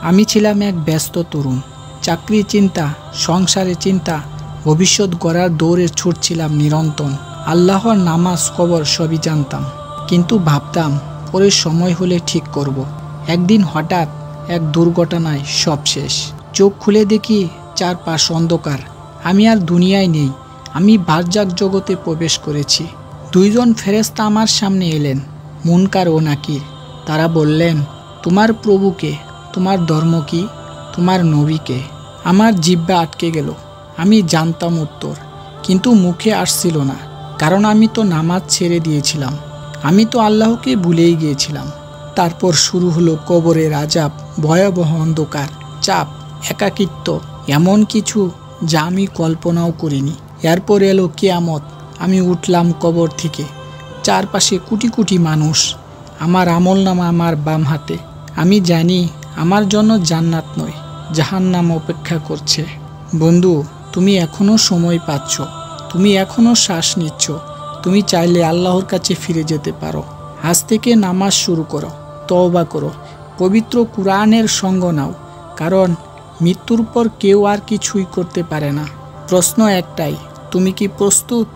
আমি ছিলাম এক ব্যস্ত তরুণ। চাকরি চিন্তা, সংসারের চিন্তা, ভবিষ্যৎ গড়ার দৌড়ে ছুটছিলাম নিরন্তর। আল্লাহর নামাজ, কবর সবই জানতাম, কিন্তু ভাবতাম পরে সময় হলে ঠিক করব। একদিন হঠাৎ এক দুর্ঘটনায় সব শেষ। চোখ খুলে দেখি চারপাশ অন্ধকার। আমি আর দুনিয়ায় নেই, আমি বারজাক জগতে প্রবেশ করেছি। দুইজন ফেরেশতা আমার সামনে এলেন, মুনকার ও নাকির। তারা বললেন, তোমার প্রভুকে, তোমার ধর্ম কি, তোমার নবীকে? আমার জিহ্বা আটকে গেল। আমি জানতাম উত্তর, কিন্তু মুখে আসছিল না, কারণ আমি তো নামাজ ছেড়ে দিয়েছিলাম। আমি তো আল্লাহকে ভুলেই গিয়েছিলাম। তারপর শুরু হলো কবরের আযাব, ভয়াবহ অন্ধকার, চাপ, একাকিত্ব, এমন কিছু যা আমি কল্পনাও করিনি। এরপর এলো কিয়ামত। আমি উঠলাম কবর থেকে। চারপাশে কোটি কোটি মানুষ, আমার আমলনামা আমার বাম হাতে। আমি জানি আমার জন্য জান্নাত নয়, জাহান্নাম অপেক্ষা করছে। বন্ধু, তুমি এখনো সময় পাচ্ছ, তুমি এখনো শ্বাস নিচ্ছ। তুমি চাইলে আল্লাহর কাছে ফিরে যেতে পারো। আজ থেকে নামাজ শুরু করো, তওবা করো, পবিত্র কুরআনের সঙ্গ নাও, কারণ মৃত্যুর পর কেউ আর কিছুই করতে পারে না। প্রশ্ন একটাই, তুমি কি প্রস্তুত?